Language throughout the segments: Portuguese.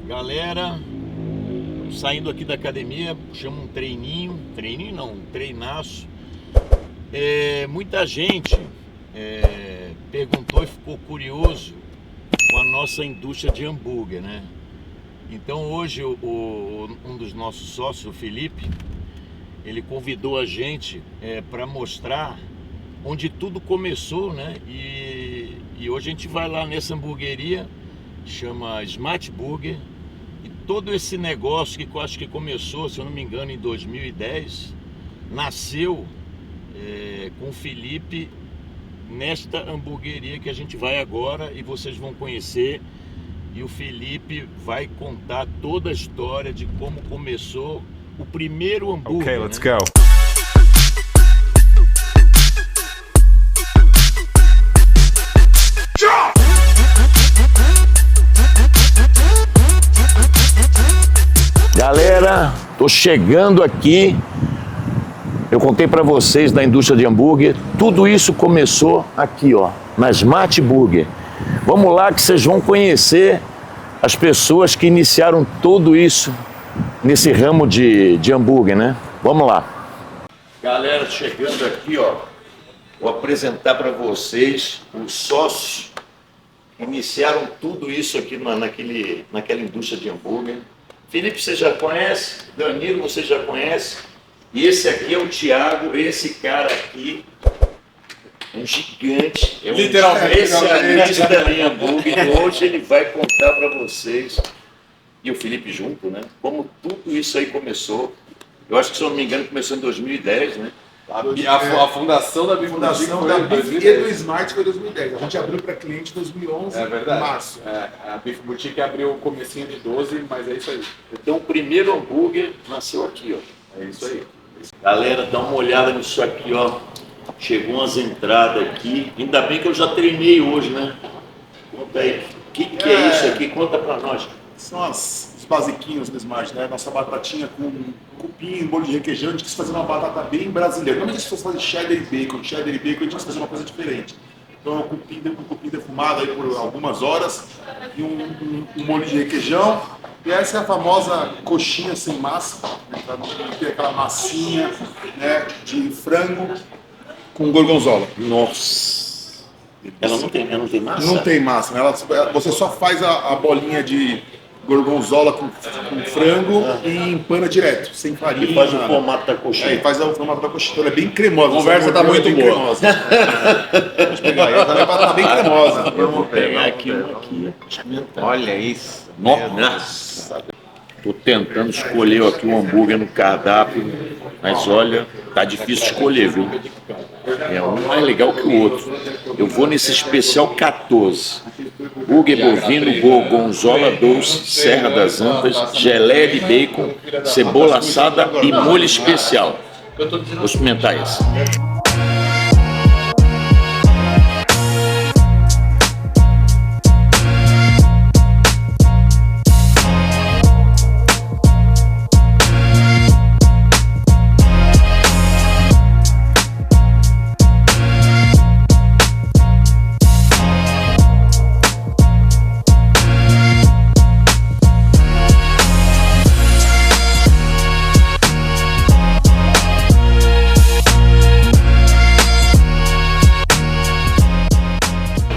Galera, saindo aqui da academia, chama um treininho não, um treinaço. Muita gente perguntou e ficou curioso com a nossa indústria de hambúrguer, né? Então hoje um dos nossos sócios, o Felipe, ele convidou a gente para mostrar onde tudo começou, né? E hoje a gente vai lá nessa hamburgueria, chama Smart Burger. E todo esse negócio que eu acho que começou, se eu não me engano, em 2010, nasceu com o Felipe nesta hamburgueria que a gente vai agora e vocês vão conhecer. E o Felipe vai contar toda a história de como começou o primeiro hambúrguer. Okay, let's go. Galera, tô chegando aqui. Eu contei para vocês da indústria de hambúrguer. Tudo isso começou aqui, ó, na Smart Burger. Vamos lá que vocês vão conhecer as pessoas que iniciaram tudo isso nesse ramo de hambúrguer, né? Vamos lá. Galera, chegando aqui, ó, vou apresentar para vocês os sócios que iniciaram tudo isso aqui naquela indústria de hambúrguer. Felipe, você já conhece, Danilo, você já conhece, e esse aqui é o Thiago, esse cara aqui, um gigante, é um especialista em hambúrguer, e hoje ele vai contar para vocês, e o Felipe junto, né, como tudo isso aí começou. Eu acho que, se eu não me engano, começou em 2010, né? A fundação da Beef Boutique e do Smart foi em 2010. A gente abriu para cliente em 2011, é verdade. em março. A Beef Boutique abriu o comecinho de 12, mas é isso aí. Então o primeiro hambúrguer nasceu aqui, ó. É isso aí. Galera, dá uma olhada nisso aqui, ó. Chegou umas entradas aqui. Ainda bem que eu já treinei hoje, né? Conta aí. O que é isso aqui? Conta pra nós. São os basiquinhos do Smart, né? Nossa batatinha com cupim, molho de requeijão. A gente quis fazer uma batata bem brasileira. Normalmente a gente fosse fazer cheddar e bacon. Cheddar e bacon a gente quis fazer uma coisa diferente. Então é um cupim defumado aí por algumas horas e um molho de requeijão. E essa é a famosa coxinha sem massa, né? Pra não ter aquela massinha, né, de frango com gorgonzola. Nossa! Ela não tem massa? Não tem massa, né? Você só faz a bolinha de gorgonzola com frango e empana direto, sem farinha. E faz o formato da coxinha. E faz o formato da coxinha. Então ela é bem cremosa. A conversa tá muito boa. Cremosa. Vamos pegar ela, tá bem cremosa. Eu vou pegar aqui uma aqui. Olha isso. Nossa! Tô tentando escolher aqui um hambúrguer no cardápio, mas olha, tá difícil escolher, viu? É um mais legal que o outro. Eu vou nesse especial 14. Hambúrguer bovino, gorgonzola doce, Serra das Antas, geleia de bacon, cebola assada e molho especial. Vou experimentar esse.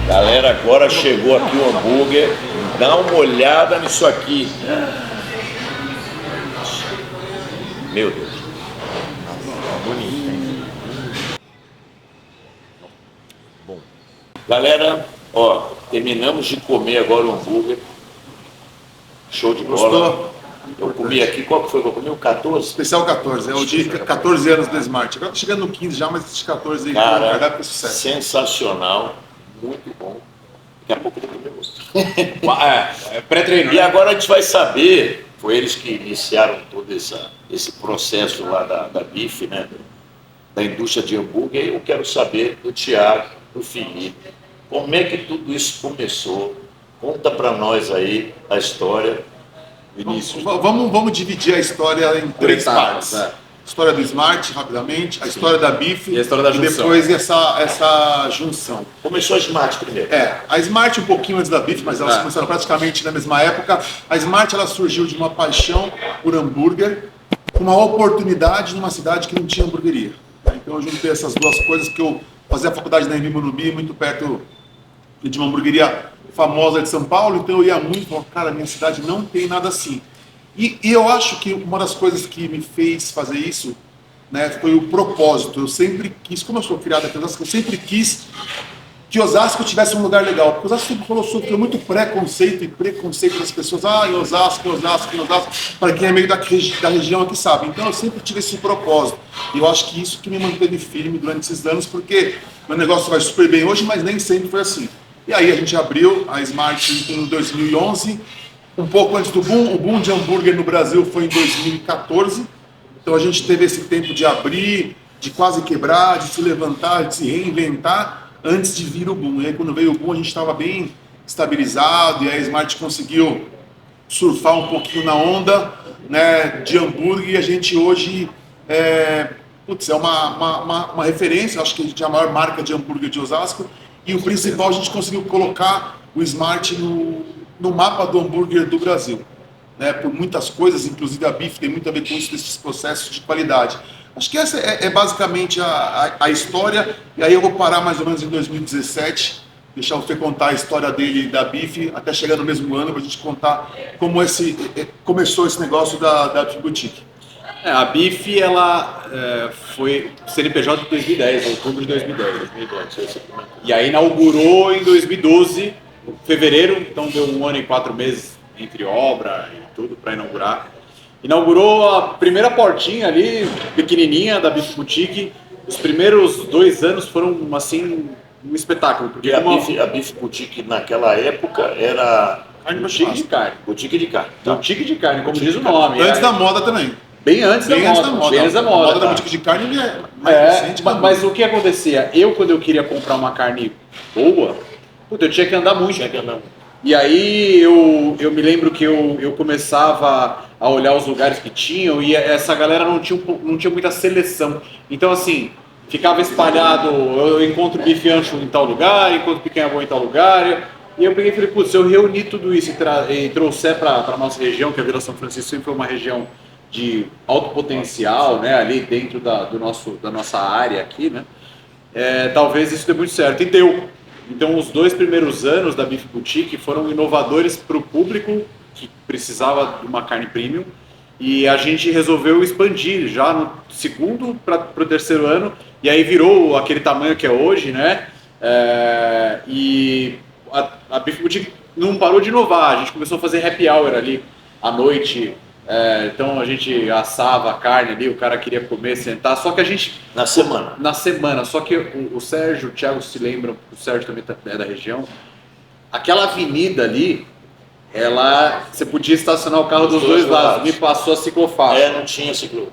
Galera, agora chegou aqui o hambúrguer. Dá uma olhada nisso aqui. Meu Deus. Bonito. Bom. Galera, ó, terminamos de comer agora o hambúrguer. Show de bola. Gostou? Eu comi aqui, qual que foi que eu comi? O 14? Especial 14, é o de 14 anos do Smart. Agora tá chegando no 15 já, mas esse 14 aí Cara, vai dar sucesso. sensacional. Muito bom. Daqui a pouco eu vou comer outro. Pré-treino. E agora a gente vai saber, foi eles que iniciaram todo esse processo lá da BIF, né? Da indústria de hambúrguer. Eu quero saber do Thiago, do Felipe, como é que tudo isso começou. Conta para nós aí a história, Vinícius. Vamos dividir a história em três partes. História do Smart, rapidamente, a história da Beef E a história da junção. depois essa junção. Começou a Smart primeiro. A Smart um pouquinho antes da Beef, mas elas começaram praticamente na mesma época. A Smart ela surgiu de uma paixão por hambúrguer, uma oportunidade numa cidade que não tinha hamburgueria. Então eu juntei essas duas coisas, que eu fazia a faculdade na Embi Morumbi, muito perto de uma hamburgueria famosa de São Paulo, então eu ia muito e falava, cara, minha cidade não tem nada assim. E eu acho que uma das coisas que me fez fazer isso, né, foi o propósito. Eu sempre quis, como eu sou criado aqui em Osasco, eu sempre quis que Osasco tivesse um lugar legal. Porque Osasco sempre sofreu muito preconceito das pessoas. Em Osasco, em Osasco, em Osasco. Para quem é meio da região aqui sabe. Então eu sempre tive esse propósito. E eu acho que isso que me manteve firme durante esses anos, porque meu negócio vai super bem hoje, mas nem sempre foi assim. E aí a gente abriu a Smart em 2011, um pouco antes do boom. O boom de hambúrguer no Brasil foi em 2014. Então a gente teve esse tempo de abrir, de quase quebrar, de se levantar, de se reinventar, antes de vir o boom. E aí quando veio o boom a gente estava bem estabilizado, e a Smart conseguiu surfar um pouquinho na onda, né, de hambúrguer, e a gente hoje é uma referência. Acho que a gente é a maior marca de hambúrguer de Osasco, e o principal, a gente conseguiu colocar o Smart no mapa do hambúrguer do Brasil, né, por muitas coisas, inclusive a Beef tem muito a ver com isso, desses processos de qualidade. Acho que essa é basicamente a história, e aí eu vou parar mais ou menos em 2017, deixar você contar a história dele, da Beef, até chegar no mesmo ano, para a gente contar como começou esse negócio da Beef Boutique. A Beef, ela foi CNPJ de 2010, outubro de 2010. E aí inaugurou em 2012, fevereiro, então deu 1 ano e 4 meses entre obra e tudo para inaugurar. Inaugurou a primeira portinha ali, pequenininha, da Beef Boutique. Os primeiros 2 anos foram, assim, um espetáculo. Porque a Beef Boutique naquela época era... Boutique de carne. Boutique de carne. Tá. Boutique de carne, como diz o nome. Antes da moda também. Bem antes da moda. Bem antes da moda. A moda da boutique de carne é mais recente. Mas o que acontecia? Quando eu queria comprar uma carne boa, eu tinha que andar muito. E aí eu me lembro que eu começava a olhar os lugares que tinham, e essa galera não tinha muita seleção. Então assim, ficava espalhado, eu encontro bife ancho em tal lugar, encontro picanha boa em tal lugar. E eu peguei e falei, putz, se eu reunir tudo isso e trouxer para a nossa região, que a Vila São Francisco sempre foi uma região de alto potencial, né, ali dentro da nossa área aqui, né, talvez isso dê muito certo. E deu. Então os 2 primeiros anos da Beef Boutique foram inovadores para o público que precisava de uma carne premium, e a gente resolveu expandir já no segundo para o terceiro ano, e aí virou aquele tamanho que é hoje, né, e a Beef Boutique não parou de inovar. A gente começou a fazer happy hour ali à noite. Então a gente assava a carne ali, o cara queria comer, sentar, só que a gente... Na semana, só que o Sérgio, o Thiago se lembram, o Sérgio também é da região, aquela avenida ali, você podia estacionar o carro dos dois lados, me passou a ciclofaixa. Não tinha ciclofaixa.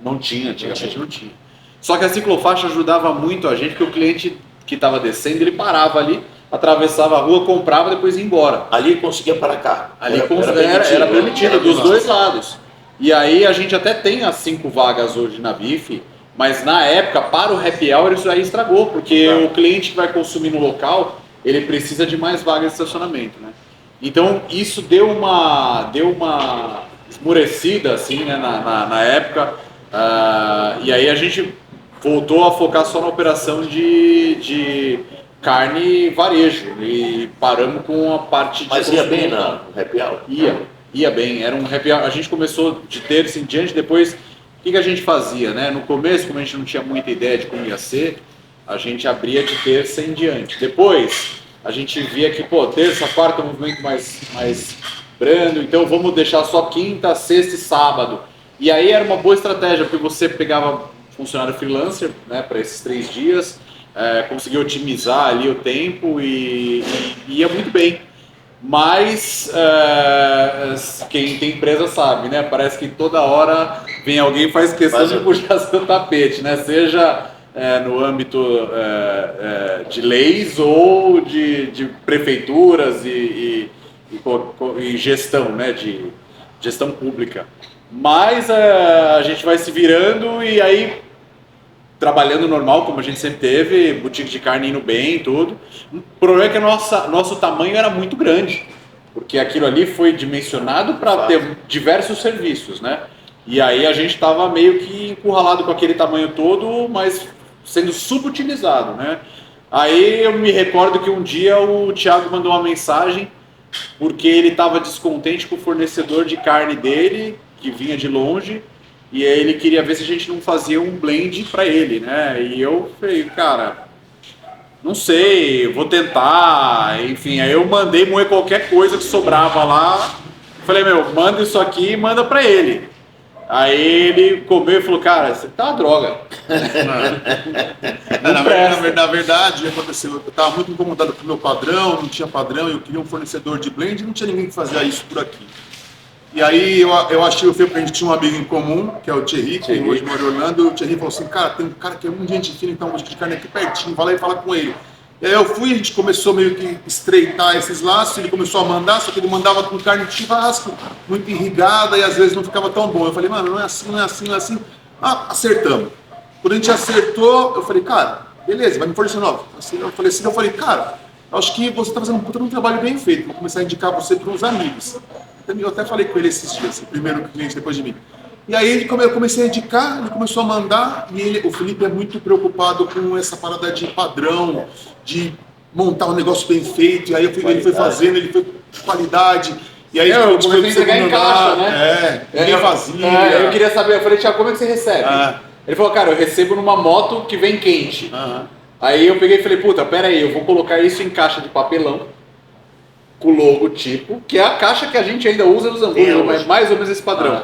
Não tinha, antigamente não tinha. Só que a ciclofaixa ajudava muito a gente, porque o cliente que estava descendo, ele parava ali, atravessava a rua, comprava, depois ia embora. Ali conseguia parar carro. Era permitido dos dois lados. E aí a gente até tem as 5 vagas hoje na Beef, mas na época, para o happy hour, isso aí estragou, porque o cliente que vai consumir no local, ele precisa de mais vagas de estacionamento, né? Então isso deu uma esmurecida assim, né, na época, e aí a gente voltou a focar só na operação de carne varejo, e paramos com a parte de... Mas ia bem no happy hour? Ia bem, era um happy hour. A gente começou de terça em diante, depois o que a gente fazia, né? No começo, como a gente não tinha muita ideia de como ia ser, a gente abria de terça em diante. Depois a gente via que, terça, quarta é um movimento mais brando, então vamos deixar só quinta, sexta e sábado. E aí era uma boa estratégia, porque você pegava funcionário freelancer, né, para esses 3 dias, conseguia otimizar ali o tempo e ia muito bem. Mas quem tem empresa sabe, né? Parece que toda hora vem alguém e faz questão de puxar seu tapete, né? Seja no âmbito de leis ou de prefeituras e gestão, né? gestão pública. Mas a gente vai se virando e aí trabalhando normal, como a gente sempre teve, boutique de carne indo bem e tudo. O problema é que nosso tamanho era muito grande, porque aquilo ali foi dimensionado para ter diversos serviços, né? E aí a gente estava meio que encurralado com aquele tamanho todo, mas sendo subutilizado, né? Aí eu me recordo que um dia o Thiago mandou uma mensagem porque ele estava descontente com o fornecedor de carne dele, que vinha de longe, e aí ele queria ver se a gente não fazia um blend para ele, né? E eu falei, cara, não sei, vou tentar, enfim. Aí eu mandei moer qualquer coisa que sobrava lá. Falei, manda isso aqui e manda para ele. Aí ele comeu e falou, cara, você tá uma droga. Na verdade, aconteceu, eu estava muito incomodado com o meu padrão, não tinha padrão, eu queria um fornecedor de blend, não tinha ninguém que fazia isso por aqui. E aí eu achei o feio porque a gente tinha um amigo em comum, que é o Thierry, que hoje mora em Orlando, e o Thierry falou assim, cara, tem um cara que é muito gente fina, então um de carne aqui pertinho, vai lá e fala com ele. E aí eu fui, a gente começou meio que estreitar esses laços, ele começou a mandar, só que ele mandava com carne de churrasco, muito irrigada e às vezes não ficava tão bom. Eu falei, mano, não é assim, não é assim, não é assim. Ah, acertamos. Quando a gente acertou, eu falei, cara, beleza, vai me fornecer novo. Eu falei, cara, eu acho que você está fazendo um trabalho bem feito, vou começar a indicar você para uns amigos. Eu até falei com ele esses dias, o primeiro cliente depois de mim. E aí eu comecei a indicar, ele começou a mandar, e o Felipe é muito preocupado com essa parada de padrão, de montar um negócio bem feito, e aí ele foi fazendo, ele foi com qualidade, e aí eu comecei a entregar em caixa, né? Ninguém fazia. Eu queria saber, eu falei, Thiago, como é que você recebe? Ele falou, cara, eu recebo numa moto que vem quente. Aí eu peguei e falei, puta, pera aí, eu vou colocar isso em caixa de papelão, com o logotipo, que é a caixa que a gente ainda usa nos hambúrgueres, mas mais ou menos esse padrão.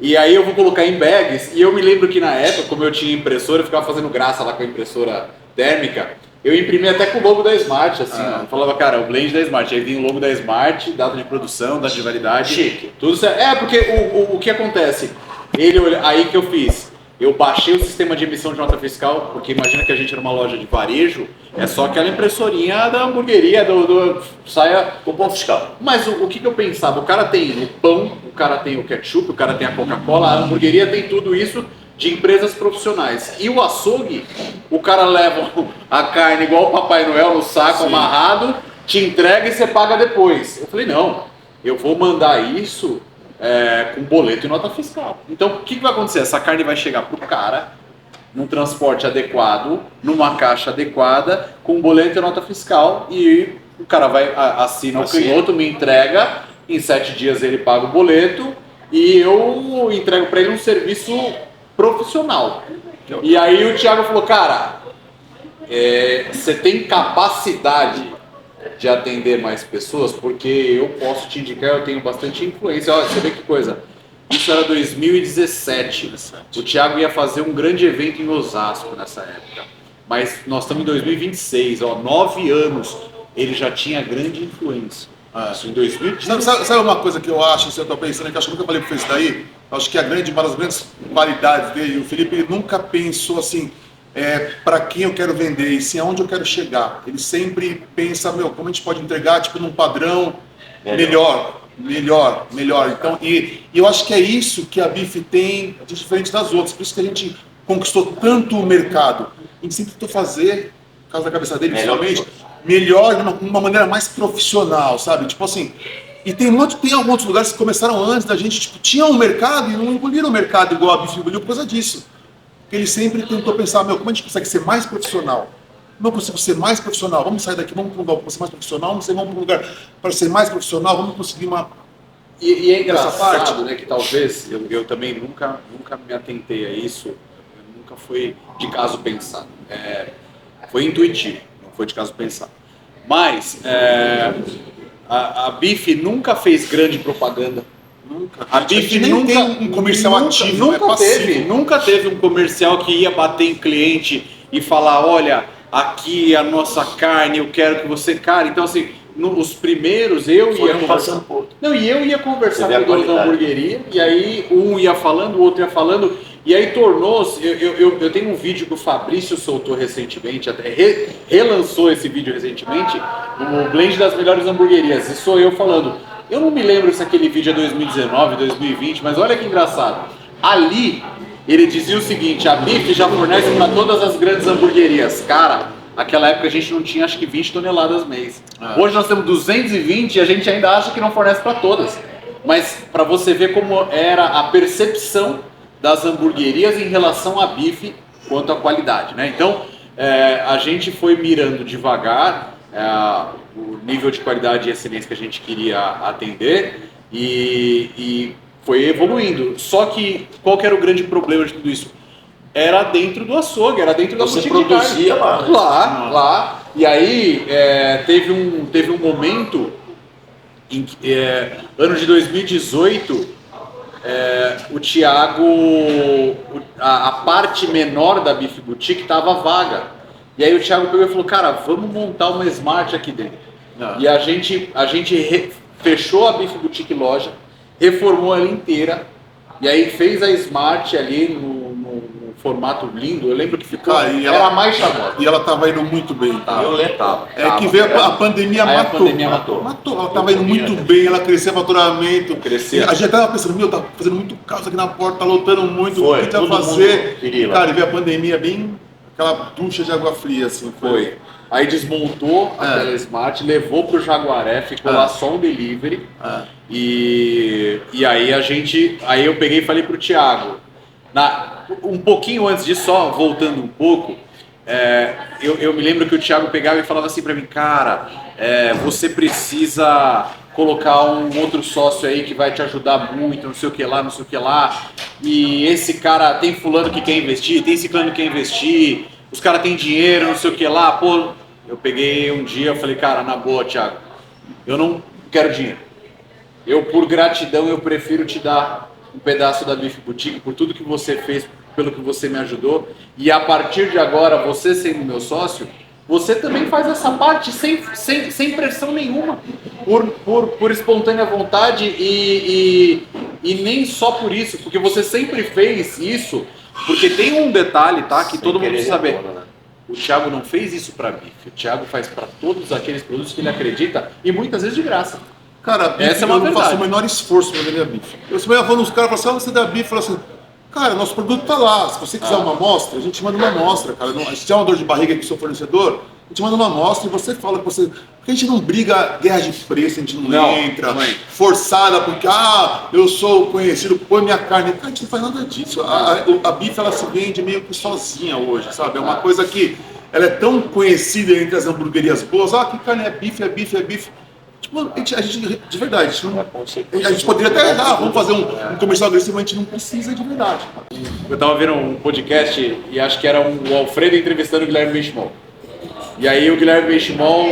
E aí eu vou colocar em bags, e eu me lembro que na época, como eu tinha impressora, eu ficava fazendo graça lá com a impressora térmica, eu imprimi até com o logo da Smart, assim, ó. Eu falava, cara, o blend da Smart, aí vinha o logo da Smart, data de produção, data de validade. Chique. Tudo certo. Porque o que acontece? Aí que eu fiz, eu baixei o sistema de emissão de nota fiscal, porque imagina que a gente era uma loja de varejo, é só aquela impressorinha da hamburgueria, saia com ponto fiscal. Mas o que eu pensava? O cara tem o pão, o cara tem o ketchup, o cara tem a Coca-Cola, a hamburgueria tem tudo isso de empresas profissionais. E o açougue, o cara leva a carne igual o Papai Noel no saco, amarrado, te entrega e você paga depois. Eu falei, não, eu vou mandar isso com boleto e nota fiscal. Então, o que vai acontecer? Essa carne vai chegar pro cara num transporte adequado, numa caixa adequada, com boleto e nota fiscal, e o cara assina o canhoto, me entrega, em 7 dias ele paga o boleto, e eu entrego para ele um serviço profissional. E aí o Thiago falou, cara, você tem capacidade de atender mais pessoas, porque eu posso te indicar, eu tenho bastante influência. Olha, você vê que coisa. Isso era 2017. O Thiago ia fazer um grande evento em Osasco nessa época. Mas nós estamos em 2026, 9 anos. Ele já tinha grande influência. Isso em 2017. Sabe uma coisa que eu acho, que eu estou pensando, que eu acho que eu nunca falei para você isso daí? Acho que uma das grandes qualidades dele, o Felipe, ele nunca pensou assim, para quem eu quero vender e sim aonde eu quero chegar. Ele sempre pensa, como a gente pode entregar tipo num padrão melhor. Então, e eu acho que é isso que a Bife tem de diferente das outras. Por isso que a gente conquistou tanto o mercado. A gente sempre tentou fazer, por causa da cabeça dele, principalmente, melhor, de uma maneira mais profissional, sabe? Tipo assim, e tem alguns lugares que começaram antes da gente, tipo, tinham um mercado e não engoliram o mercado igual a Bife engoliu por causa disso. Porque ele sempre tentou pensar, como a gente consegue ser mais profissional? Não consigo ser mais profissional, vamos sair daqui, vamos para um lugar para ser mais profissional, vamos para um lugar para ser mais profissional, vamos conseguir uma... E é engraçado, né, que talvez, eu também nunca me atentei a isso, nunca foi de caso pensado, foi intuitivo, não foi de caso pensado. Mas a Bife nunca fez grande propaganda. Nunca. A Bife nem tem um comercial ativo, nunca teve um comercial que ia bater em cliente e falar, olha, aqui a nossa carne, eu quero que você... Cara, então assim, os primeiros eu ia conversar... Não, e eu ia conversar com o dono da hamburgueria, e aí um ia falando, o outro ia falando, e aí tornou-se... Eu tenho um vídeo que o Fabrício soltou recentemente, até relançou esse vídeo recentemente, no blend das melhores hamburguerias, e sou eu falando, Eu não me lembro se aquele vídeo é 2019, 2020, mas olha que engraçado. Ali, ele dizia o seguinte, a Bife já fornece para todas as grandes hamburguerias. Cara, naquela época a gente não tinha acho que 20 toneladas mês. Hoje nós temos 220 e a gente ainda acha que não fornece para todas. Mas para você ver como era a percepção das hamburguerias em relação à Bife quanto à qualidade, né? Então, a gente foi mirando devagar o nível de qualidade e excelência que a gente queria atender e foi evoluindo. Só que qual que era o grande problema de tudo isso? Era dentro do açougue, era dentro da boutique de carne. Você produzia lá, né? Lá. E aí teve um momento, em que, ano de 2018, o Thiago, a parte menor da Bife Boutique estava vaga. E aí o Thiago pegou e falou, cara, vamos montar uma Smart aqui dentro. E a gente fechou a Bife Boutique loja, reformou ela inteira, e aí fez a Smart ali no formato lindo. Eu lembro que ficou, Cara, era mais charmosa. E ela tava indo muito bem. Eu lembro. Que veio a pandemia Aí matou. a pandemia matou. Ela tava indo muito bem, ela crescia faturamento. Crescia. A gente tava pensando, tá fazendo muito caos aqui na porta, tá lotando muito, Foi, o que a gente vai todo fazer? mundo queria. Cara, e veio a pandemia bem, aquela ducha de água fria, assim. Foi. Aí desmontou aquela Smart, levou pro Jaguaré, ficou lá só um delivery. E aí eu peguei e falei pro Thiago, um pouquinho antes disso, só voltando um pouco, eu me lembro que o Thiago pegava e falava assim pra mim, cara, você precisa colocar um outro sócio aí que vai te ajudar muito, não sei o que lá, e esse cara, tem fulano que quer investir, tem ciclano que quer investir, os caras têm dinheiro, não sei o que lá, pô. Eu peguei um dia, eu falei, cara, na boa, Thiago, eu não quero dinheiro. Eu, por gratidão, eu prefiro te dar um pedaço da Bife Boutique por tudo que você fez, pelo que você me ajudou. E a partir de agora, você sendo meu sócio, você também faz essa parte sem pressão nenhuma, por espontânea vontade e nem só por isso, porque você sempre fez isso, porque tem um detalhe, tá, que todo mundo precisa saber. O Thiago não fez isso para Bife, o Thiago faz para todos aqueles produtos que ele acredita e muitas vezes de graça. Cara, a Bife, essa é uma eu não verdade. faço o menor esforço para vender a Bife. Eu sempre ia falando nos caras, falando assim, você da Bife, assim, cara, nosso produto tá lá, se você quiser uma amostra, a gente manda uma amostra, cara. A gente tem uma dor de barriga aqui com o seu fornecedor, a gente manda uma amostra e você fala que você... Porque a gente não briga guerra de preço, a gente não entra, forçada, porque, eu sou conhecido, põe minha carne. Cara, a gente não faz nada disso. A Bife, ela se vende meio que sozinha hoje, sabe? É uma coisa que ela é tão conhecida entre as hamburguerias boas, que carne é bife. Tipo, a gente, de verdade, a gente poderia até errar, vamos fazer um comercial agressivo, mas a gente não precisa de verdade. Eu tava vendo um podcast e acho que era o Alfredo entrevistando o Guilherme Benchimol. E aí o Guilherme Benchimol,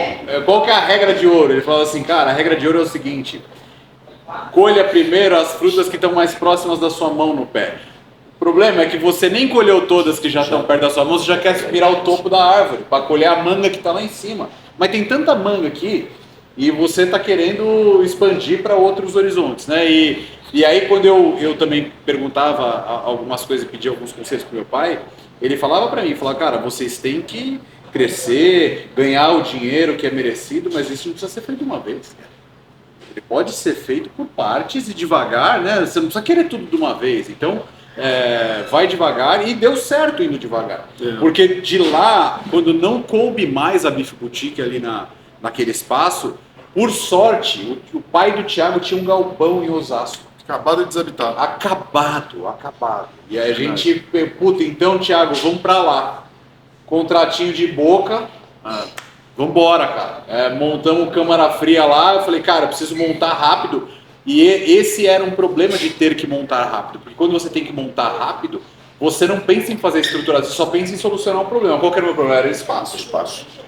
qual que é a regra de ouro? Ele falou assim, cara, a regra de ouro é o seguinte, colha primeiro as frutas que estão mais próximas da sua mão no pé. O problema é que você nem colheu todas que já estão perto da sua mão, você já quer virar o topo da árvore para colher a manga que está lá em cima. Mas tem tanta manga aqui e você está querendo expandir para outros horizontes, né? E aí quando eu também perguntava algumas coisas, pedia alguns conselhos para meu pai, ele falava para mim, cara, vocês têm que crescer, ganhar o dinheiro que é merecido, mas isso não precisa ser feito de uma vez. Ele pode ser feito por partes e devagar, né? Você não precisa querer tudo de uma vez. Então, vai devagar e deu certo indo devagar. Porque de lá, quando não coube mais a Bife Boutique ali naquele espaço, por sorte, o pai do Thiago tinha um galpão em Osasco. Acabado de desabitar. Acabado. E aí a gente, então, Thiago, vamos pra lá. Contratinho de boca, vambora, cara. Montamos câmara fria lá, eu falei, cara, eu preciso montar rápido. E esse era um problema de ter que montar rápido, porque quando você tem que montar rápido, você não pensa em fazer estruturado, você só pensa em solucionar um problema. Qual que era o meu problema? Era espaço.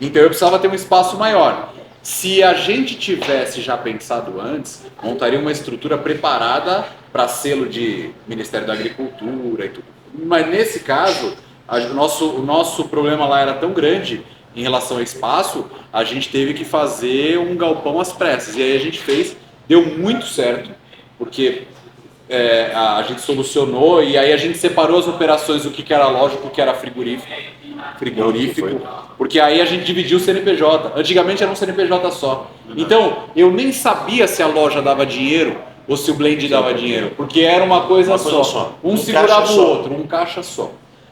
Então eu precisava ter um espaço maior. Se a gente tivesse já pensado antes, montaria uma estrutura preparada para selo de Ministério da Agricultura e tudo. Mas nesse caso, o nosso problema lá era tão grande em relação ao espaço, a gente teve que fazer um galpão às pressas. E aí a gente fez, deu muito certo, porque a gente solucionou e aí a gente separou as operações do que era loja, do que era frigorífico. frigorífico, porque aí a gente dividiu o CNPJ. Antigamente era um CNPJ só. Então, eu nem sabia se a loja dava dinheiro ou se o blend dava dinheiro, porque era uma coisa só. Um segurava o outro, um caixa só.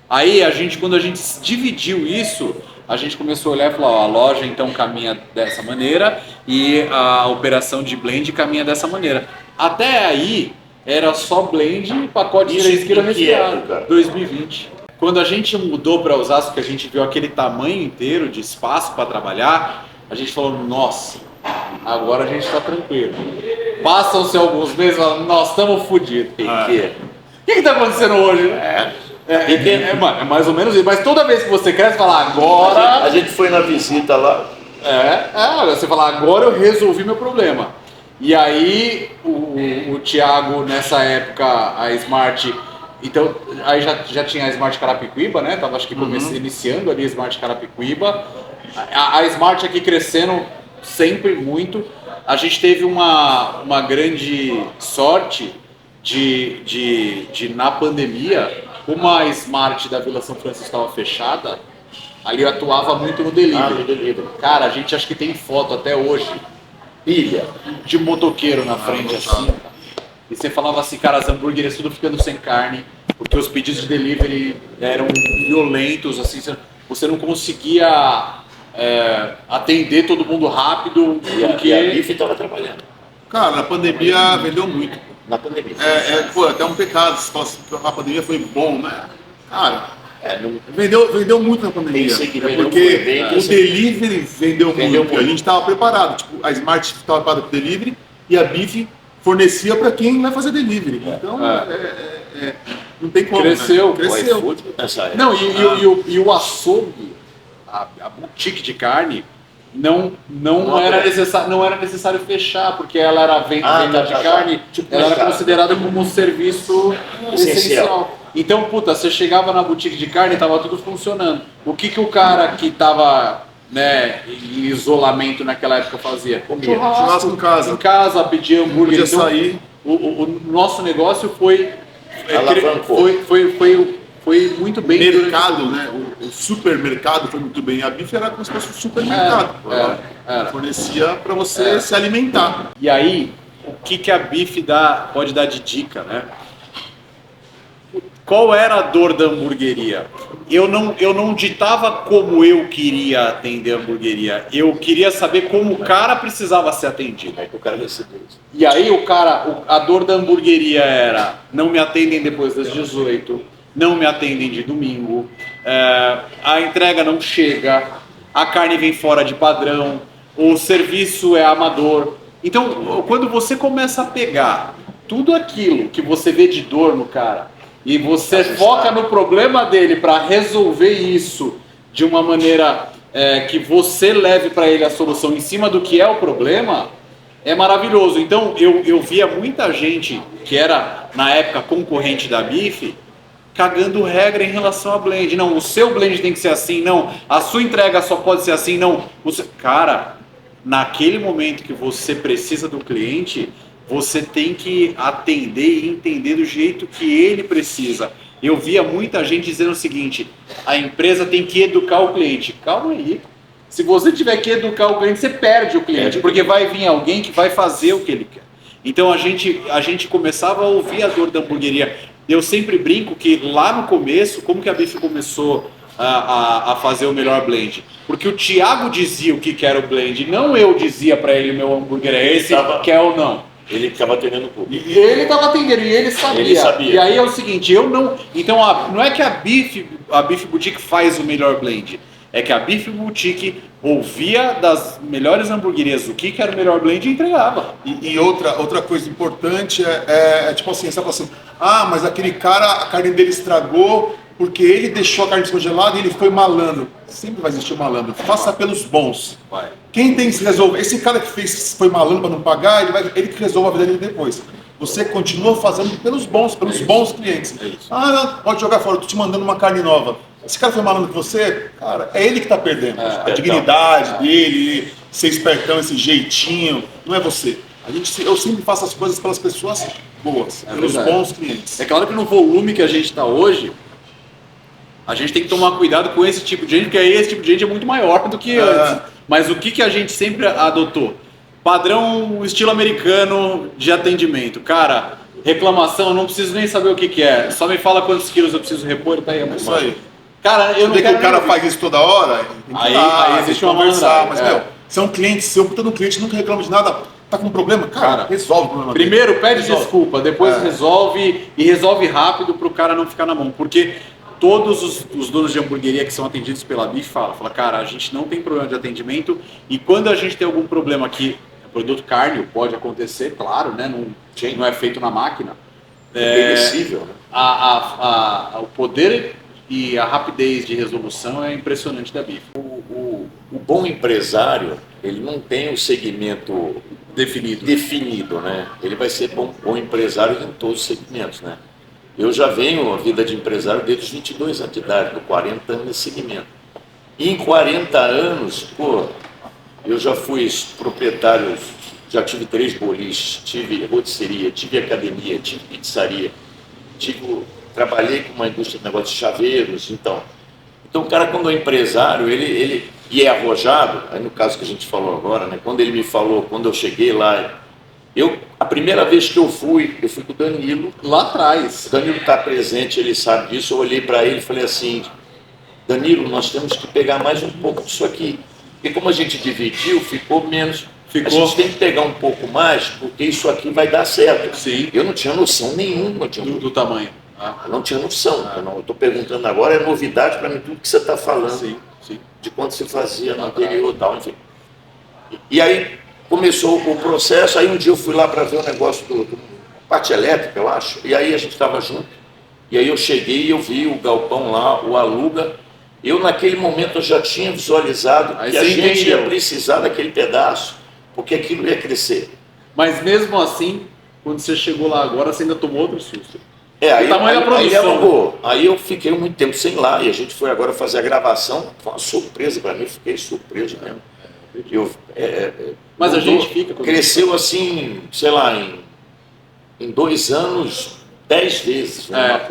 Aí, quando a gente dividiu isso, a gente começou a olhar e falar, ó, a loja então caminha dessa maneira e a operação de blend caminha dessa maneira. Até aí, era só blend e pacote de 3 kg resfriado, 2020. Quando a gente mudou para Osasco, que a gente viu aquele tamanho inteiro de espaço para trabalhar, a gente falou, nossa, agora a gente está tranquilo. Passam-se alguns meses, nós estamos fodidos. O que está acontecendo hoje? Mano, é mais ou menos isso. Mas toda vez que você cresce, fala, agora... A gente foi na visita lá. Você fala, agora eu resolvi meu problema. E aí, o Thiago, nessa época, a Smart... Então, aí já tinha a Smart Carapicuíba, né? Tava, acho que, iniciando ali a Smart Carapicuíba. A Smart aqui crescendo sempre muito. A gente teve uma grande sorte de na pandemia, como a Smart da Vila São Francisco estava fechada, ali eu atuava muito no delivery. Cara, a gente acho que tem foto até hoje, pilha, de motoqueiro na frente assim. E você falava assim, cara, as hambúrgueres tudo ficando sem carne, porque os pedidos de delivery eram violentos, assim, você não conseguia atender todo mundo rápido, porque... E a Bife estava trabalhando. Cara, na pandemia vendeu muito. Na pandemia. Pô, até um pecado, se fala assim, a pandemia foi bom, né? Cara, vendeu muito na pandemia. Porque o delivery vendeu muito. A gente estava preparado. Tipo, a Smart estava preparada para o delivery e a Bife fornecia para quem vai fazer delivery. Então, não tem como. Cresceu. Né? Cresceu. Não, e o açougue, a boutique de carne, não era necessário fechar, porque ela era venda de carne, tipo, ela era considerada como um serviço essencial. Então, você chegava na boutique de carne e estava tudo funcionando. O que o cara que estava em isolamento naquela época fazia? Comia churrasco em casa, pedia hambúrguer. Podia sair. O nosso negócio foi muito bem. Mercado, né? O supermercado foi muito bem. A Bife era como se fosse um supermercado. Era. Fornecia para você se alimentar. E aí, o que a Bife pode dar de dica, né? Qual era a dor da hamburgueria? Eu não ditava como eu queria atender a hamburgueria. Eu queria saber como o cara precisava ser atendido. Aí o cara recebeu isso. E aí a dor da hamburgueria era: não me atendem depois das 18, não me atendem de domingo, a entrega não chega, a carne vem fora de padrão, o serviço é amador. Então, quando você começa a pegar tudo aquilo que você vê de dor no cara e você foca no problema dele para resolver isso de uma maneira que você leve para ele a solução em cima do que é o problema, é maravilhoso. Então eu via muita gente que era na época concorrente da Bife cagando regra em relação a blend. Não, o seu blend tem que ser assim, não, a sua entrega só pode ser assim, não. Cara, naquele momento que você precisa do cliente, você tem que atender e entender do jeito que ele precisa. Eu via muita gente dizendo o seguinte: a empresa tem que educar o cliente. Calma aí. Se você tiver que educar o cliente, você perde o cliente, porque vai vir alguém que vai fazer o que ele quer. Então a gente começava a ouvir a dor da hamburgueria. Eu sempre brinco que lá no começo, como que a Bife começou a fazer o melhor blend? Porque o Thiago dizia o que era o blend, não eu dizia para ele: o meu hambúrguer é esse, quer ou não. Ele estava atendendo o público. Ele estava atendendo e ele sabia. E aí é o seguinte, eu não... Então, não é que a Bife Boutique faz o melhor blend. É que a Bife Boutique ouvia das melhores hamburguerias o que era o melhor blend e entregava. E outra coisa importante é tipo assim, você fala assim: mas aquele cara, a carne dele estragou porque ele deixou a carne descongelada e ele foi malandro. Sempre vai existir um malandro. Faça pelos bons. Quem tem que se resolver? Esse cara que foi malandro para não pagar, ele que resolve a vida dele depois. Você continua fazendo pelos bons clientes. Não, pode jogar fora, eu tô te mandando uma carne nova. Esse cara foi malandro com você, cara, é ele que está perdendo. A dignidade dele, ser espertão, esse jeitinho, não é você. Eu sempre faço as coisas pelas pessoas boas, pelos bons clientes. É claro que no volume que a gente está hoje, A gente tem que tomar cuidado com esse tipo de gente, porque aí esse tipo de gente é muito maior do que antes. Mas o que a gente sempre adotou? Padrão estilo americano de atendimento. Cara, reclamação, eu não preciso nem saber o que é. Só me fala quantos quilos eu preciso repor, tá aí. É isso aí. Cara, eu não quero que o cara faz isso toda hora, tem que aí existe uma conversar. Mas, meu, se é um cliente seu, todo cliente nunca reclama de nada, tá com um problema, cara, resolve o problema dele. Primeiro pede desculpa, depois resolve e resolve rápido pro cara não ficar na mão. Porque todos os donos de hamburgueria que são atendidos pela BIF falam, cara, a gente não tem problema de atendimento e quando a gente tem algum problema aqui, produto carne, pode acontecer, claro, né? Não é feito na máquina. Perecível, né? O poder e a rapidez de resolução é impressionante da BIF. O bom empresário, ele não tem o segmento definido, né? Ele vai ser bom empresário em todos os segmentos, né? Eu já venho a vida de empresário desde os 22 anos de idade, com 40 anos nesse segmento. E em 40 anos, eu já fui proprietário, já tive 3 boliches, tive rotisseria, tive academia, tive pizzaria, trabalhei com uma indústria de negócio de chaveiros, então o cara quando é empresário, ele e é arrojado, aí no caso que a gente falou agora, né, quando ele me falou, quando eu cheguei lá, a primeira vez que eu fui com o Danilo, lá atrás, o Danilo está presente, ele sabe disso, eu olhei para ele e falei assim, Danilo, nós temos que pegar mais um pouco disso aqui, porque como a gente dividiu, ficou menos. A gente tem que pegar um pouco mais, porque isso aqui vai dar certo. Sim. Eu não tinha noção nenhuma do tamanho. Eu não tinha noção. Eu estou perguntando agora, é novidade para mim tudo que você está falando. Sim. De quanto você fazia no anterior e tal, enfim. E aí começou o processo, aí um dia eu fui lá para ver o negócio do parte elétrica, eu acho, e aí a gente estava junto. E aí eu cheguei e eu vi o galpão lá, o aluga. Eu naquele momento eu já tinha visualizado que a gente ia precisar daquele pedaço, porque aquilo ia crescer. Mas mesmo assim, quando você chegou lá agora, você ainda tomou outro susto. Aí eu fiquei muito tempo sem lá, e a gente foi agora fazer a gravação, foi uma surpresa para mim, fiquei surpreso mesmo. Mas a gente fica... Cresceu assim, sei lá, em 2 anos, 10 vezes, né?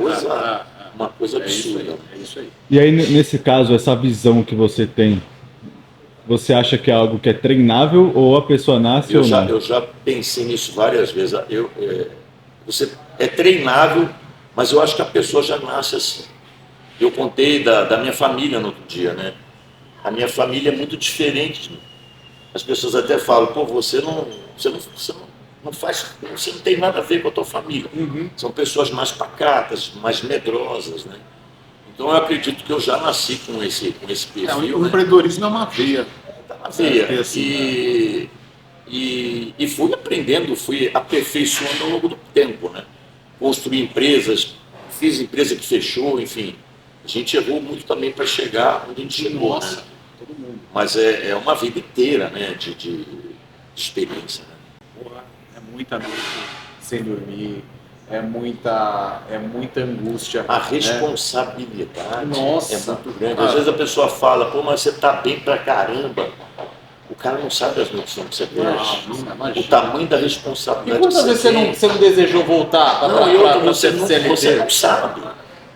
Uma coisa absurda. É isso aí. E aí, nesse caso, essa visão que você tem, você acha que é algo que é treinável ou a pessoa nasce ou não? Eu já pensei nisso várias vezes. Você é treinável, mas eu acho que a pessoa já nasce assim. Eu contei da minha família no outro dia, né? A minha família é muito diferente. As pessoas até falam, você não tem nada a ver com a tua família. São pessoas mais pacatas, mais medrosas, né? Então eu acredito que eu já nasci com esse perfil. O empreendedorismo é uma veia. E fui aprendendo, fui aperfeiçoando ao longo do tempo, né? Construí empresas, fiz empresa que fechou, enfim. A gente errou muito também para chegar onde a gente chegou, né? Todo mundo. Mas é uma vida inteira, né, de experiência. Né? É muita noite sem dormir, é muita angústia. A responsabilidade é muito grande. Ah. Às vezes a pessoa fala, mas você tá bem pra caramba. O cara não sabe as notícias que você perde. O tamanho da responsabilidade. E quantas vezes você não desejou voltar para você não sabe.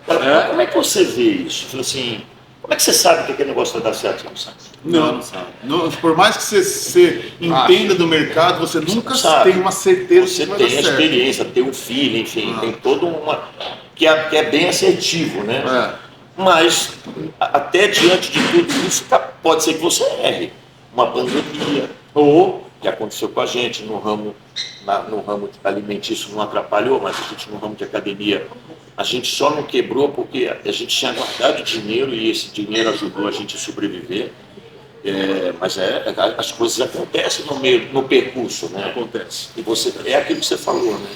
Cara, como é que você vê isso? Assim, como é que você sabe que aquele negócio vai dar certo? Você não sabe. Não sabe. Por mais que você entenda do mercado, você nunca tem uma certeza. Você tem a experiência, tem um filho, enfim, tem todo que é bem assertivo, né? Mas até diante de tudo isso, pode ser que você erre. Uma pandemia, ou que aconteceu com a gente no ramo alimentício não atrapalhou, mas a gente no ramo de academia, a gente só não quebrou porque a gente tinha guardado dinheiro e esse dinheiro ajudou a gente a sobreviver. Mas as coisas acontecem no percurso, né? Acontece. E é aquilo que você falou, né?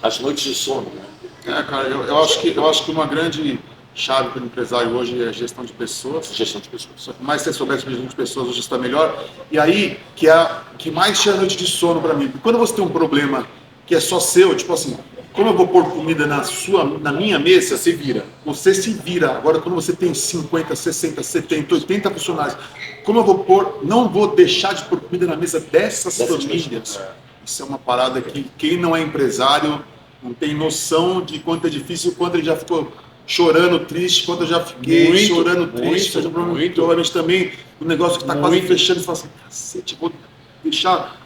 As noites de sono, né? Cara, eu acho que uma grande chave para o empresário hoje é a gestão de pessoas. Gestão de pessoas. Quanto mais você souber sobre gestão de pessoas, hoje está melhor. E aí, que mais tira a noite de sono para mim. Porque quando você tem um problema que é só seu, tipo assim, como eu vou pôr comida na minha mesa, você se vira. Agora, quando você tem 50, 60, 70, 80 funcionários, como eu vou não vou deixar de pôr comida na mesa dessas famílias? Isso é uma parada que quem não é empresário não tem noção de quanto é difícil, quanto ele já ficou chorando triste, quanto eu já fiquei Muito, chorando triste, provavelmente também o negócio que está quase fechando e fala assim, cacete, vou deixar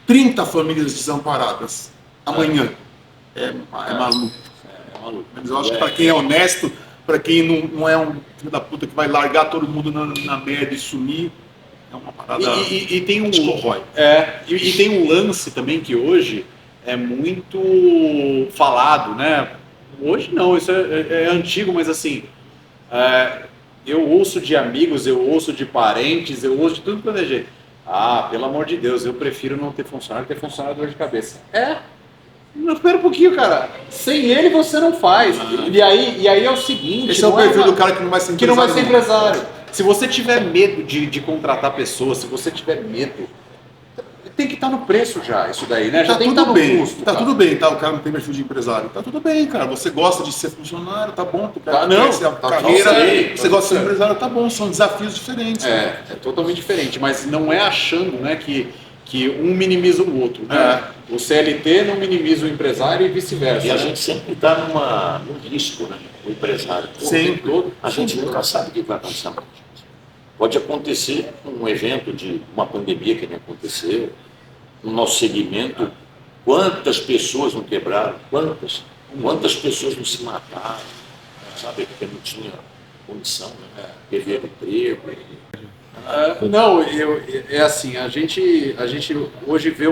30 famílias desamparadas amanhã. É maluco. Mas eu acho que para quem é honesto, para quem não é um filho da puta que vai largar todo mundo na merda e sumir, é uma parada. E tem um corrói. E tem um lance também que hoje é muito falado, né? Hoje não, isso é antigo, mas assim, eu ouço de amigos, eu ouço de parentes, eu ouço de tudo quanto é jeito. Ah, pelo amor de Deus, eu prefiro não ter funcionário que ter funcionário dor de cabeça. Não, espera um pouquinho, cara. Sem ele você não faz. E aí é o seguinte... Esse é o perfil do cara que não vai ser empresário. Que não vai ser empresário. Se você tiver medo de contratar pessoas, se você tiver medo... Tem que estar no preço já, isso daí, né? Já tá tem que tudo estar no bem, custo. tá tudo bem, tá? O cara não tem perfil de empresário. Tá tudo bem, cara. Você gosta de ser funcionário, tá bom. Tu quer a carreira, você gosta de ser empresário, tá bom. São desafios diferentes. É totalmente diferente, mas não é achando, né, que um minimiza o outro, né? O CLT não minimiza o empresário e vice-versa. E a gente sempre está num risco, né? O empresário. Sempre. A gente nunca sabe o que vai acontecer. Pode acontecer um evento de uma pandemia que nem aconteceu, no nosso segmento, quantas pessoas não quebraram, quantas pessoas não se mataram, sabe, porque não tinha condição, né? Perder emprego. Não, é assim, a gente hoje vê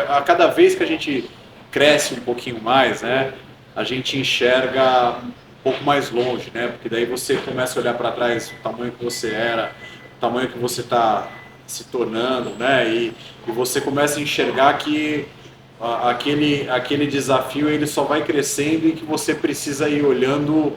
a cada vez que a gente cresce um pouquinho mais, né, a gente enxerga um pouco mais longe, né, porque daí você começa a olhar para trás o tamanho que você era, o tamanho que você está se tornando, né, e você começa a enxergar que aquele desafio ele só vai crescendo e que você precisa ir olhando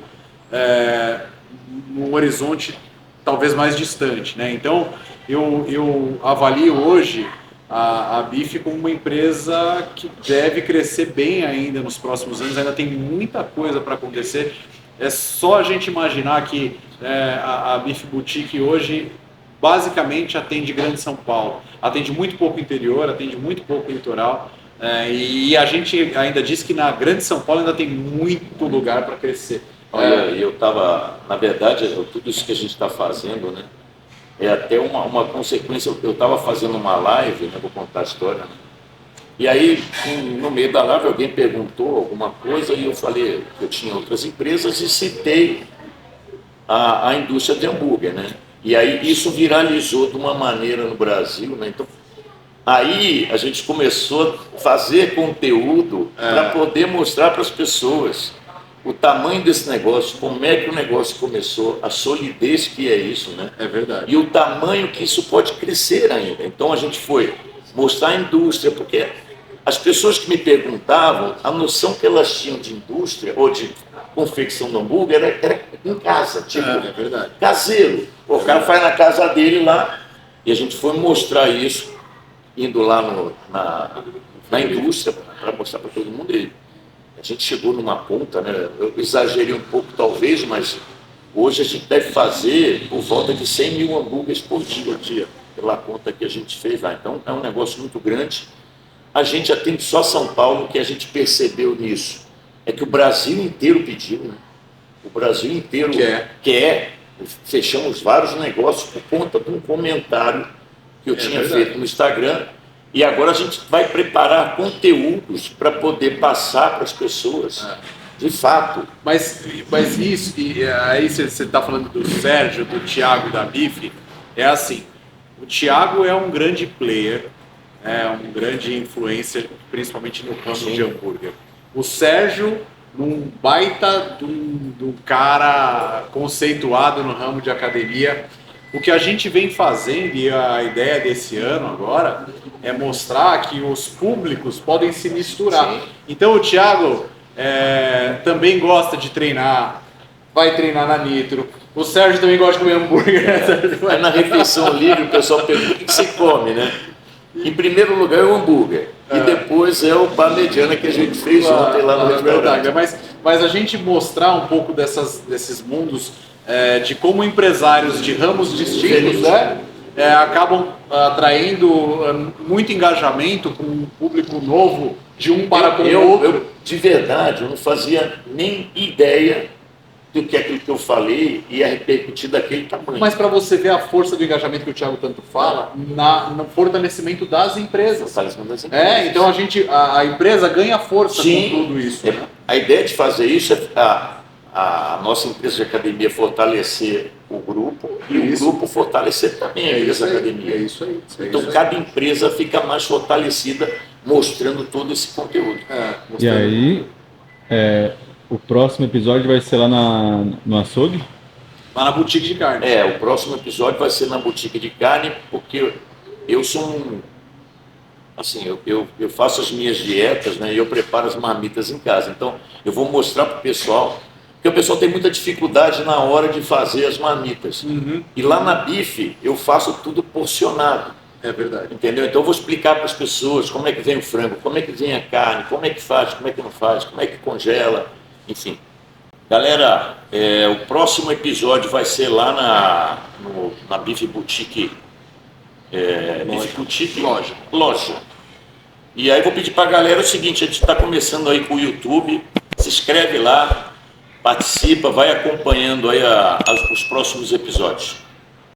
num horizonte talvez mais distante, né? Então, eu avalio hoje a BIF como uma empresa que deve crescer bem ainda nos próximos anos, ainda tem muita coisa para acontecer. É só a gente imaginar que a BIF Boutique hoje basicamente atende Grande São Paulo, atende muito pouco interior, atende muito pouco litoral, e a gente ainda diz que na Grande São Paulo ainda tem muito lugar para crescer. Olha, eu estava, na verdade, tudo isso que a gente está fazendo, né, é até uma consequência. Eu estava fazendo uma live, né, vou contar a história, né, e aí, no meio da live, alguém perguntou alguma coisa e eu falei que eu tinha outras empresas e citei a indústria de hambúrguer, né, e aí isso viralizou de uma maneira no Brasil, né, então aí a gente começou a fazer conteúdo para poder mostrar para as pessoas o tamanho desse negócio, como é que o negócio começou, a solidez que é isso, né? É verdade. E o tamanho que isso pode crescer ainda. Então a gente foi mostrar a indústria, porque as pessoas que me perguntavam, a noção que elas tinham de indústria ou de confecção do hambúrguer era em casa, tipo, é verdade. Caseiro. O cara faz na casa dele lá, e a gente foi mostrar isso, indo lá na indústria, para mostrar para todo mundo. A gente chegou numa ponta, né? Eu exagerei um pouco talvez, mas hoje a gente deve fazer por volta de 100 mil hambúrgueres por dia, pela conta que a gente fez lá. Então é um negócio muito grande. A gente atende só São Paulo, que a gente percebeu nisso. É que o Brasil inteiro pediu, né? O Brasil inteiro quer. Fechamos vários negócios por conta de um comentário que eu tinha feito no Instagram. E agora a gente vai preparar conteúdos para poder passar para as pessoas, de fato. Mas isso, e aí você está falando do Sérgio, do Thiago da BIF, é assim, o Thiago é um grande player, um grande influencer, principalmente no ramo de hambúrguer. O Sérgio, num baita do cara conceituado no ramo de academia. O que a gente vem fazendo, e a ideia desse ano agora, é mostrar que os públicos podem se misturar. Sim. Então o Thiago também gosta de treinar, vai treinar na Nitro. O Sérgio também gosta de comer hambúrguer. Na refeição livre o pessoal pergunta o que você come, né? Em primeiro lugar é o hambúrguer, e depois é o parmegiana que a gente fez ontem lá no restaurante. Mas a gente mostrar um pouco desses mundos, de como empresários de ramos distintos, né, acabam atraindo muito engajamento com um público novo de um para com o outro. De verdade, eu não fazia nem ideia do que aquilo que eu falei ia repercutir daquele tamanho. Mas para você ver a força do engajamento que o Thiago tanto fala, no fortalecimento das empresas. Fortalecimento das empresas. Então a empresa ganha força Sim, com tudo isso. Né? A ideia de fazer isso é a nossa empresa de academia fortalecer o grupo e o grupo fortalecer também a empresa de academia. É isso aí. Então cada empresa fica mais fortalecida mostrando todo esse conteúdo. E aí, o próximo episódio vai ser lá no açougue? Lá na boutique de carne. O próximo episódio vai ser na boutique de carne, porque eu sou assim, eu faço as minhas dietas, né, e eu preparo as marmitas em casa. Então, eu vou mostrar para o pessoal, porque o pessoal tem muita dificuldade na hora de fazer as marmitas. E lá na Bife, eu faço tudo porcionado. É verdade. Entendeu? Então, eu vou explicar para as pessoas como é que vem o frango, como é que vem a carne, como é que faz, como é que não faz, como é que congela, enfim. Galera, o próximo episódio vai ser lá na Bife Boutique. Bife Boutique Loja. E aí vou pedir para a galera o seguinte: a gente está começando aí com o YouTube, se inscreve lá, participa, vai acompanhando aí os próximos episódios.